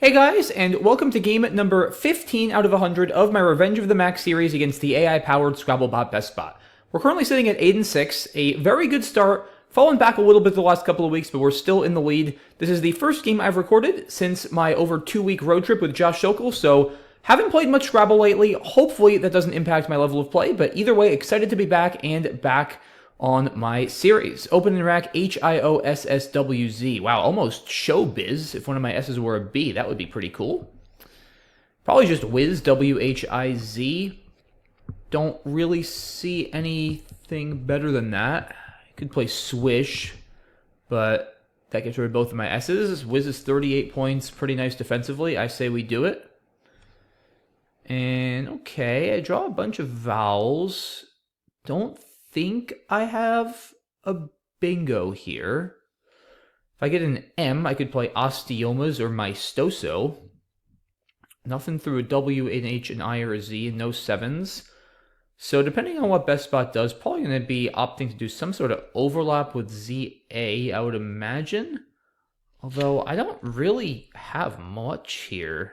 Hey guys, and welcome to game number 15 out of 100 of my Revenge of the Mack series against the AI-powered Scrabble bot BestBot. We're currently sitting at 8-6, a very good start, fallen back a little bit the last couple of weeks, but we're still in the lead. This is the first game I've recorded since my over 2-week road trip with Josh Sokol, so haven't played much Scrabble lately. Hopefully that doesn't impact my level of play, but either way, excited to be back and back on my series. Open and rack HIOSSWZ. Wow, almost showbiz. If one of my S's were a B, that would be pretty cool. Probably just whiz, WHIZ. Don't really see anything better than that. I could play swish, but that gets rid of both of my S's. Whiz is 38 points, pretty nice defensively. I say we do it. And okay, I draw a bunch of vowels. Don't think I have a bingo here. If I get an M, I could play osteomas or mystoso. Nothing through a W, an H, an I, or a Z, and no sevens. So depending on what BestBot does, probably going to be opting to do some sort of overlap with ZA, I would imagine. Although I don't really have much here.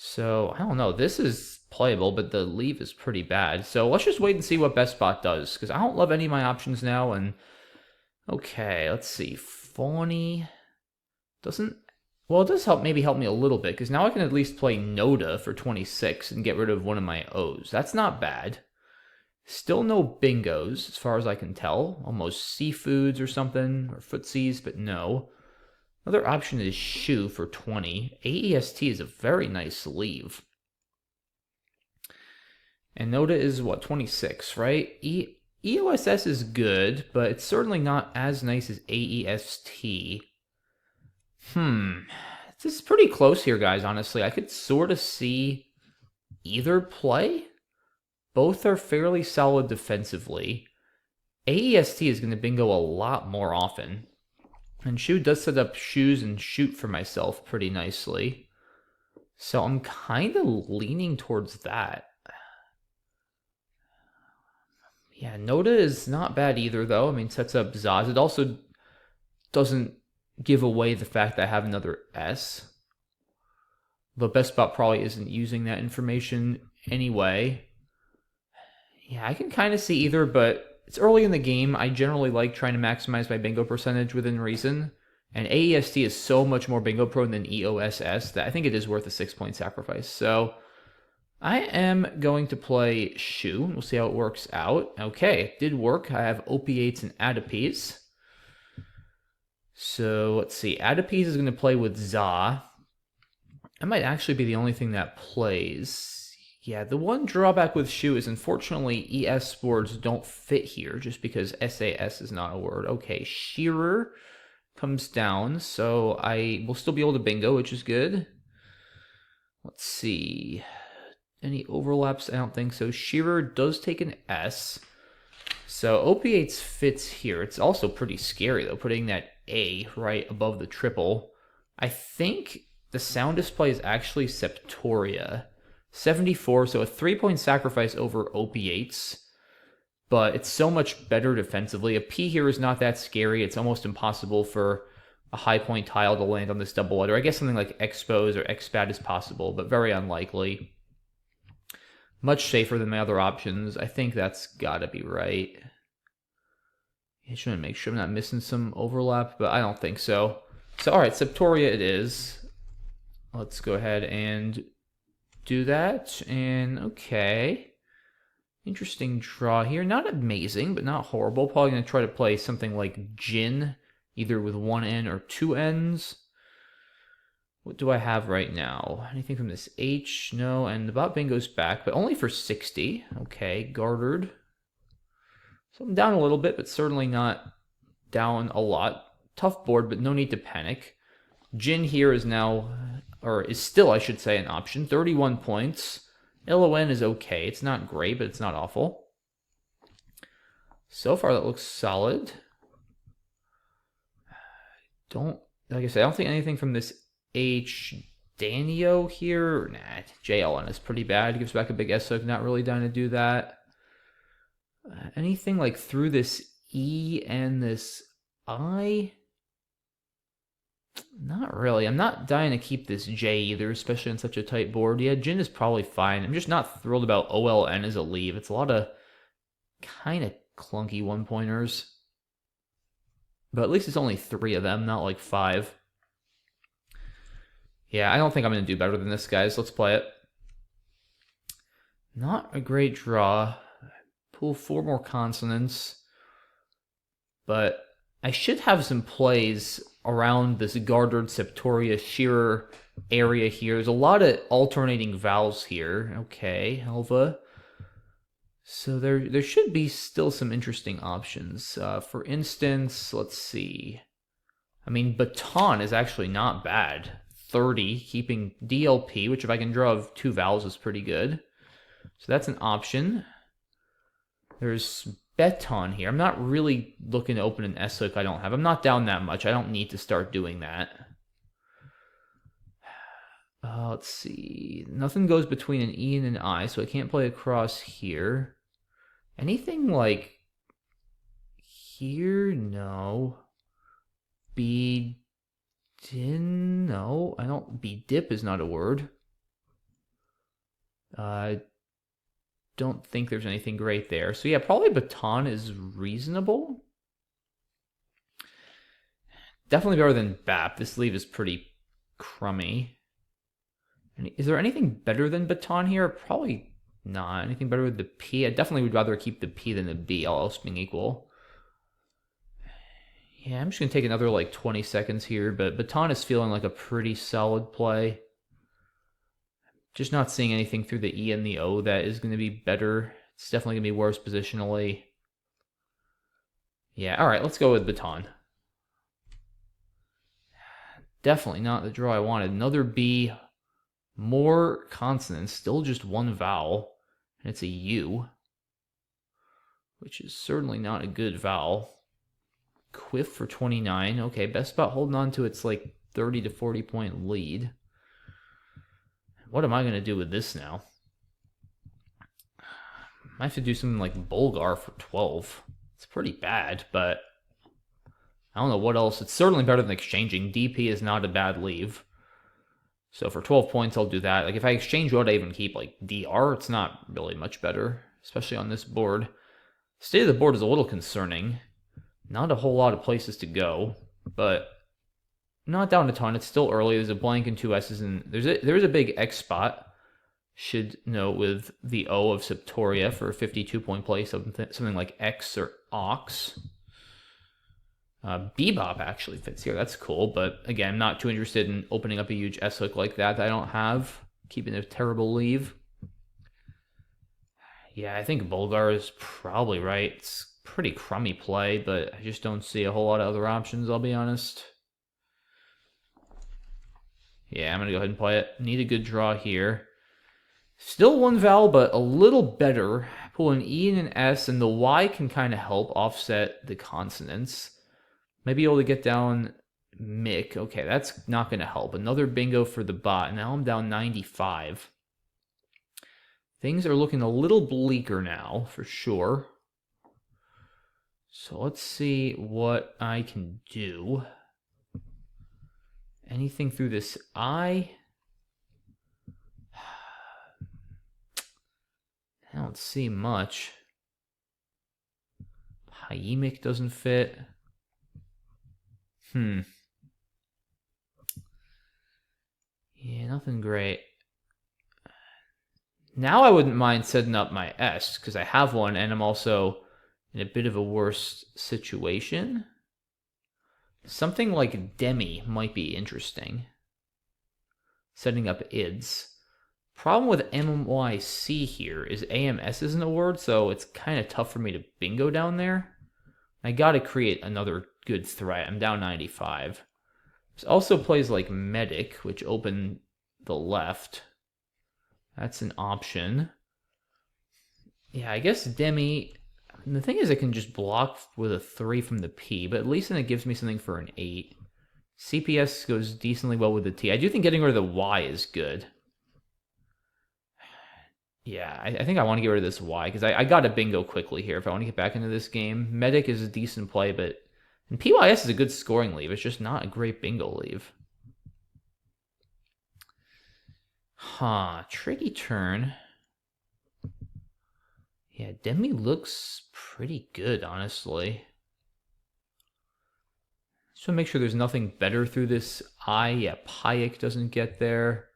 So, I don't know. This is playable, but the leave is pretty bad. So let's just wait and see what BestBot does, because I don't love any of my options now. And okay, let's see. Fawny doesn't... Well, it does maybe help me a little bit, because now I can at least play Noda for 26 and get rid of one of my O's. That's not bad. Still no bingos, as far as I can tell. Almost seafoods or something, or footsies, but no. Another option is shoe for 20. AEST is a very nice leave. And Noda is, what, 26, right? EOSS is good, but it's certainly not as nice as AEST. This is pretty close here, guys, honestly. I could sort of see either play. Both are fairly solid defensively. AEST is going to bingo a lot more often. And shoe does set up shoes and shoot for myself pretty nicely. So I'm kind of leaning towards that. Yeah, Noda is not bad either, though. I mean, sets up Zaz. It also doesn't give away the fact that I have another S. The BestBot probably isn't using that information anyway. Yeah, I can kind of see either, but it's early in the game. I generally like trying to maximize my bingo percentage within reason. And AEST is so much more bingo prone than EOSS that I think it is worth a 6-point sacrifice. So I am going to play shoe. We'll see how it works out. Okay, it did work. I have opiates and adipes. So let's see. Adipes is going to play with Za. That might actually be the only thing that plays. Yeah, the one drawback with shoe is unfortunately ES words don't fit here just because SAS is not a word. Okay, shearer comes down, so I will still be able to bingo, which is good. Let's see. Any overlaps? I don't think so. Shearer does take an S. So opiates fits here. It's also pretty scary, though, putting that A right above the triple. I think the sound display is actually Septoria. 74, so a 3-point sacrifice over opiates. But it's so much better defensively. A P here is not that scary. It's almost impossible for a high point tile to land on this double letter. I guess something like expose or expat is possible, but very unlikely. Much safer than my other options. I think that's gotta be right. I just want to make sure I'm not missing some overlap, but I don't think so. So, alright, Septoria it is. Let's go ahead and do that. And, okay. Interesting draw here. Not amazing, but not horrible. Probably going to try to play something like Jin, either with one N or two N's. What do I have right now? Anything from this H? No, and the bot bingo's back, but only for 60. Okay, gartered. So I'm down a little bit, but certainly not down a lot. Tough board, but no need to panic. Jin here is now, or is still, I should say, an option. 31 points. LON is okay. It's not great, but it's not awful. So far, that looks solid. Like I said, I don't think anything from this H. Danio here. Nah, JLN is pretty bad. Gives back a big S hook. Not really down to do that. Anything like through this E and this I? Not really. I'm not dying to keep this J either, especially on such a tight board. Yeah, Jin is probably fine. I'm just not thrilled about OLN as a leave. It's a lot of kind of clunky one-pointers. But at least it's only 3 of them, not like 5. Yeah, I don't think I'm going to do better than this, guys. Let's play it. Not a great draw. Pull 4 more consonants. But I should have some plays around this Gartered, Septoria, Shearer area here. There's a lot of alternating vowels here. Okay, Helva. So there should be still some interesting options. For instance, let's see. I mean, baton is actually not bad. 30, keeping DLP, which if I can draw 2 vowels is pretty good. So that's an option. There's beton here. I'm not really looking to open an S hook I don't have. I'm not down that much. I don't need to start doing that. Let's see. Nothing goes between an E and an I, so I can't play across here. Anything like here? No. B din? No, I don't. B dip is not a word. Don't think there's anything great there. So yeah, probably baton is reasonable. Definitely better than BAP. This leave is pretty crummy. Is there anything better than baton here? Probably not. Anything better with the P? I definitely would rather keep the P than the B, all else being equal. Yeah, I'm just going to take another like 20 seconds here, but baton is feeling like a pretty solid play. Just not seeing anything through the E and the O that is going to be better. It's definitely going to be worse positionally. Yeah, all right, let's go with baton. Definitely not the draw I wanted. Another B, more consonants, still just 1 vowel, and it's a U, which is certainly not a good vowel. Quiff for 29. Okay, BestBot holding on to its like 30 to 40 point lead. What am I going to do with this now? I have to do something like Bulgar for 12. It's pretty bad, but I don't know what else. It's certainly better than exchanging. DP is not a bad leave. So for 12 points, I'll do that. Like if I exchange, would I even keep like DR? It's not really much better, especially on this board. State of the board is a little concerning. Not a whole lot of places to go, but not down a ton. It's still early. There's a blank and 2 S's, and there's a big X spot. Should note with the O of Septoria for a 52-point play, something like X or Ox. Bebop actually fits here. That's cool, but again, I'm not too interested in opening up a huge S hook like that I don't have. Keeping a terrible leave. Yeah, I think Bulgar is probably right. It's pretty crummy play, but I just don't see a whole lot of other options, I'll be honest. Yeah, I'm going to go ahead and play it. Need a good draw here. Still 1 vowel, but a little better. Pull an E and an S, and the Y can kind of help offset the consonants. Maybe able to get down Mick. Okay, that's not going to help. Another bingo for the bot. Now I'm down 95. Things are looking a little bleaker now, for sure. So let's see what I can do. Anything through this I? I don't see much. Hyemic doesn't fit. Yeah, nothing great. Now I wouldn't mind setting up my S, because I have one, and I'm also in a bit of a worse situation. Something like Demi might be interesting. Setting up IDs. Problem with MYC here is AMS isn't a word, so it's kind of tough for me to bingo down there. I gotta create another good threat. I'm down 95. There's also plays like Medic, which open the left. That's an option. Yeah, I guess Demi. The thing is, I can just block with a 3 from the P, but at least then it gives me something for an 8. CPS goes decently well with the T. I do think getting rid of the Y is good. Yeah, I think I want to get rid of this Y, because I got a bingo quickly here if I want to get back into this game. Medic is a decent play, but And PYS is a good scoring leave. It's just not a great bingo leave. Huh, tricky turn. Yeah, Demi looks pretty good, honestly. Just want to make sure there's nothing better through this I. Yeah, Payek doesn't get there.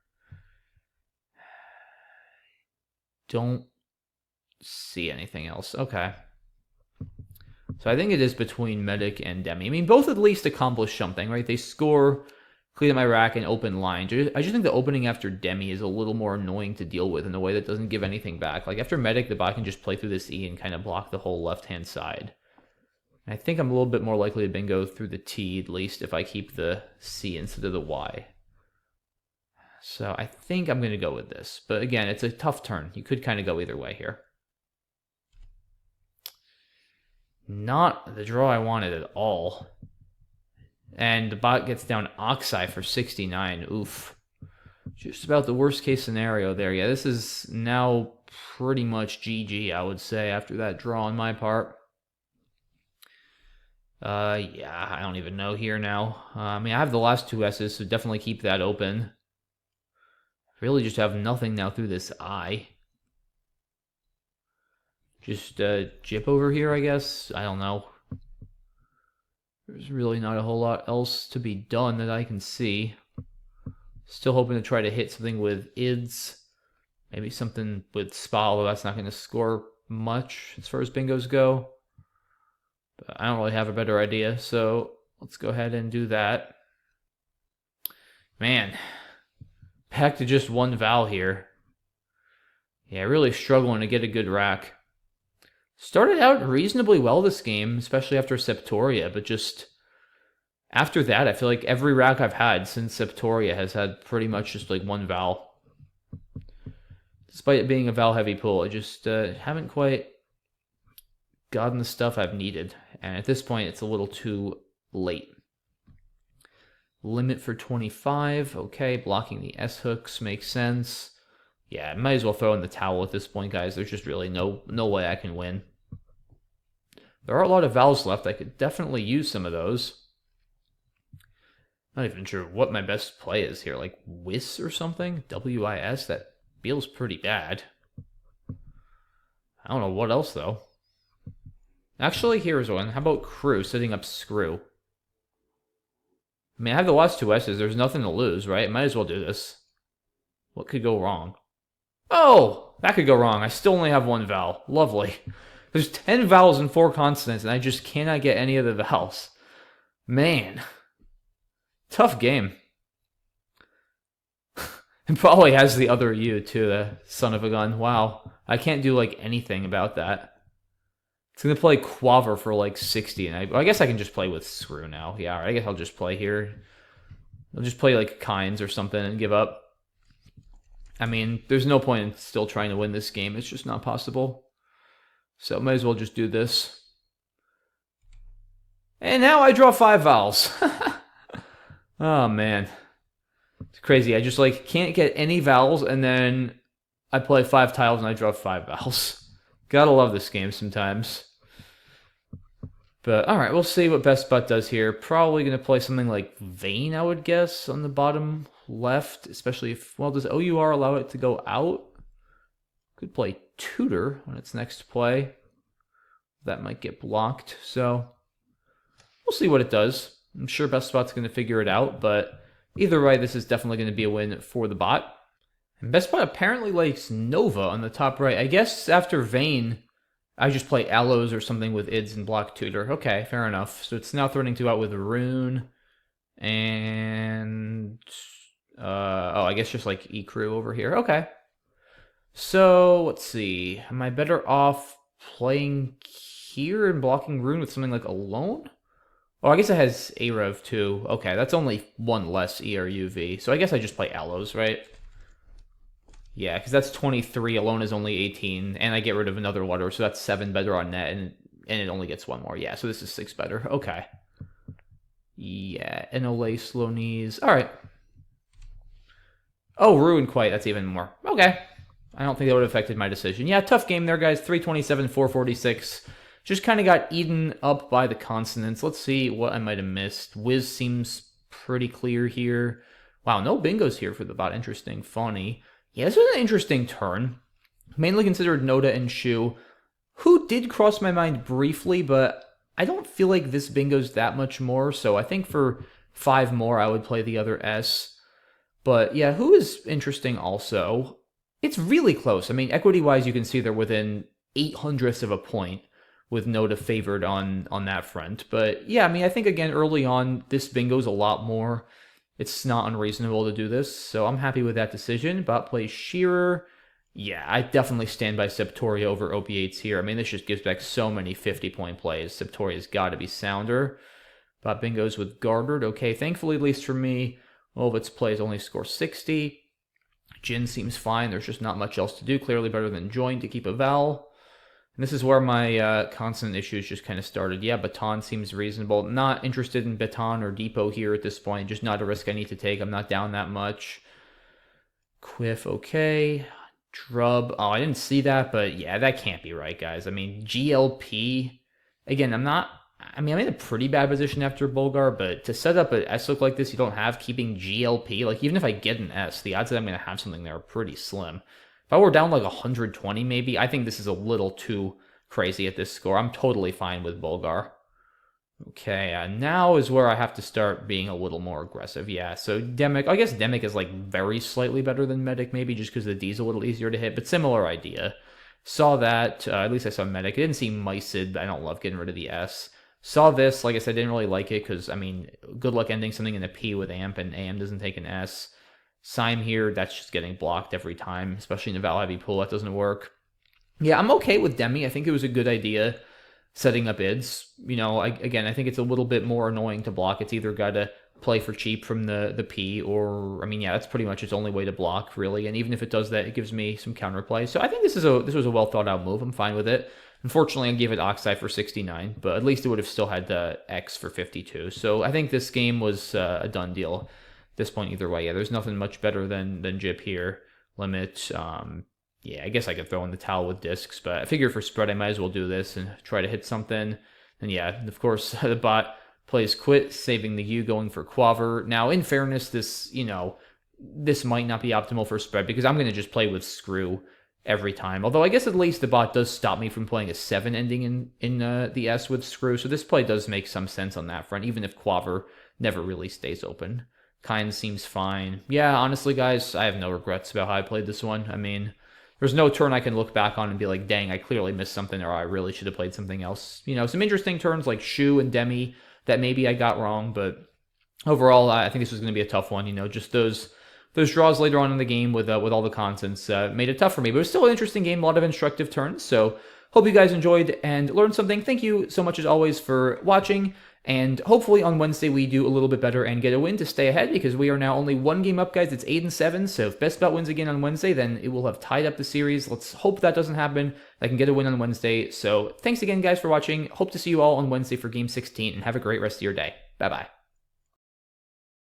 Don't see anything else. Okay. So I think it is between Medic and Demi. I mean, both at least accomplish something, right? They score, clean up my rack, and open line. I just think the opening after Demi is a little more annoying to deal with in a way that doesn't give anything back. Like after Medic, the bot can just play through this E and kind of block the whole left-hand side. I think I'm a little bit more likely to bingo through the T, at least, if I keep the C instead of the Y. So I think I'm going to go with this. But again, it's a tough turn. You could kind of go either way here. Not the draw I wanted at all. And the bot gets down Oxeye for 69. Oof. Just about the worst case scenario there. Yeah, this is now pretty much GG, I would say, after that draw on my part. Yeah, I don't even know here now. I mean, I have the last two S's, so definitely keep that open. Really just have nothing now through this I. Just jip over here, I guess. I don't know. There's really not a whole lot else to be done that I can see. Still hoping to try to hit something with IDS. Maybe something with SPA, although that's not going to score much as far as bingos go. But I don't really have a better idea, so let's go ahead and do that. Man, back to just one vowel here. Yeah, really struggling to get a good rack. Started out reasonably well this game, especially after Septoria, but just after that, I feel like every rack I've had since Septoria has had pretty much just like one vowel. Despite it being a vowel-heavy pool, I just haven't quite gotten the stuff I've needed. And at this point, it's a little too late. Limit for 25. Okay, blocking the S-hooks makes sense. Yeah, I might as well throw in the towel at this point, guys. There's just really no way I can win. There are a lot of vowels left. I could definitely use some of those. Not even sure what my best play is here. Like WIS or something? W-I-S? That feels pretty bad. I don't know what else, though. Actually, here's one. How about crew, setting up screw? I mean, I have the last two S's. There's nothing to lose, right? Might as well do this. What could go wrong? Oh! That could go wrong. I still only have one vowel. Lovely. There's 10 vowels and 4 consonants, and I just cannot get any of the vowels. Man. Tough game. It probably has the other U, too, the son of a gun. Wow. I can't do, like, anything about that. It's going to play Quaver for, like, 60, and I guess I can just play with Screw now. Yeah, I guess I'll just play here. I'll just play, like, Kinds or something and give up. I mean, there's no point in still trying to win this game. It's just not possible. So might as well just do this. And now I draw 5 vowels. Oh, man. It's crazy. I just, like, can't get any vowels, and then I play 5 tiles and I draw 5 vowels. Gotta love this game sometimes. But, alright, we'll see what BestBot does here. Probably going to play something like Vane, I would guess, on the bottom left. Especially if, well, does OUR allow it to go out? Could play Tutor on its next play. That might get blocked, so we'll see what it does. I'm sure BestBot's going to figure it out, but either way, this is definitely going to be a win for the bot. And BestBot apparently likes Nova on the top right. I guess after Vane, I just play Aloes or something with IDS and block Tutor. Okay, fair enough. So it's now threatening to out with Rune and oh, I guess just like E-Crew over here. Okay. So let's see. Am I better off playing here and blocking Rune with something like Alone? Oh, I guess it has Arev too. Okay, that's only one less ERUV. So I guess I just play Aloes, right? Yeah, because that's 23, Alone is only 18, and I get rid of another water, so that's 7 better on net, and it only gets 1 more. Yeah, so this is 6 better. Okay. Yeah, Enole, Slow Knees. Alright. Oh, Ruin Quite, that's even more. Okay. I don't think that would have affected my decision. Yeah, tough game there, guys. 327, 446. Just kind of got eaten up by the consonants. Let's see what I might have missed. Whiz seems pretty clear here. Wow, no bingos here for the bot. Interesting. Funny. Yeah, this was an interesting turn. Mainly considered Noda and Shu, who did cross my mind briefly, but I don't feel like this bingo's that much more. So I think for 5 more, I would play the other S. But yeah, who is interesting also. It's really close. I mean, equity-wise, you can see they're within 0.08 of a point with Noda favored on that front. But yeah, I mean, I think again early on this bingo's a lot more. It's not unreasonable to do this, so I'm happy with that decision. Bot plays Shearer. Yeah, I definitely stand by Septoria over OP8s here. I mean, this just gives back so many 50-point plays. Septoria's got to be sounder. Bot bingos with Gartered. Okay, thankfully, at least for me, all of its plays only score 60. Jin seems fine. There's just not much else to do. Clearly better than Join to keep a vowel. And this is where my consonant issues just kind of started. Yeah, Baton seems reasonable. Not interested in Baton or Depot here at this point. Just not a risk I need to take. I'm not down that much. Quiff, okay. Drub. Oh, I didn't see that, but yeah, that can't be right, guys. I mean, GLP. Again, I'm in a pretty bad position after Bulgar, but to set up an S look like this, you don't have keeping GLP. Like, even if I get an S, the odds that I'm going to have something there are pretty slim. If I were down like 120 maybe, I think this is a little too crazy at this score. I'm totally fine with Bulgar. Okay, now is where I have to start being a little more aggressive. Yeah, so Demic, I guess Demic is like very slightly better than Medic maybe just because the D's a little easier to hit, but similar idea. Saw that, at least I saw Medic. I didn't see Mycid, I don't love getting rid of the S. Saw this, like I said, didn't really like it because, I mean, good luck ending something in a P with AMP, and AM doesn't take an S. Sime here, that's just getting blocked every time, especially in a vowel heavy pool. That doesn't work. Yeah, I'm okay with Demi. I think it was a good idea setting up IDs. You know, again, I think it's a little bit more annoying to block. It's either got to play for cheap from the P, or, I mean, yeah, that's pretty much its only way to block, really. And even if it does that, it gives me some counterplay. So I think this was a well thought out move. I'm fine with it. Unfortunately, I gave it Oxide for 69, but at least it would have still had the X for 52. So I think this game was a done deal at this point either way. Yeah, there's nothing much better than Jip here. Limit, yeah, I guess I could throw in the towel with discs, but I figure for spread, I might as well do this and try to hit something. And yeah, of course, the bot plays Quit, saving the U, going for Quaver. Now, in fairness, this might not be optimal for spread because I'm going to just play with Screw every time. Although I guess at least the bot does stop me from playing a 7 ending in the S with Screw, so this play does make some sense on that front, even if Quaver never really stays open. Kind seems fine. Yeah, honestly, guys, I have no regrets about how I played this one. I mean, there's no turn I can look back on and be like, dang, I clearly missed something, or I really should have played something else. You know, some interesting turns like Shu and Demi that maybe I got wrong, but overall, I think this was going to be a tough one. You know, just those draws later on in the game with all the constants made it tough for me. But it was still an interesting game, a lot of instructive turns. So hope you guys enjoyed and learned something. Thank you so much as always for watching. And hopefully on Wednesday we do a little bit better and get a win to stay ahead, because we are now only 1 game up, guys. It's 8-7. So if BestBot wins again on Wednesday, then it will have tied up the series. Let's hope that doesn't happen. I can get a win on Wednesday. So thanks again, guys, for watching. Hope to see you all on Wednesday for Game 16, and have a great rest of your day. Bye-bye.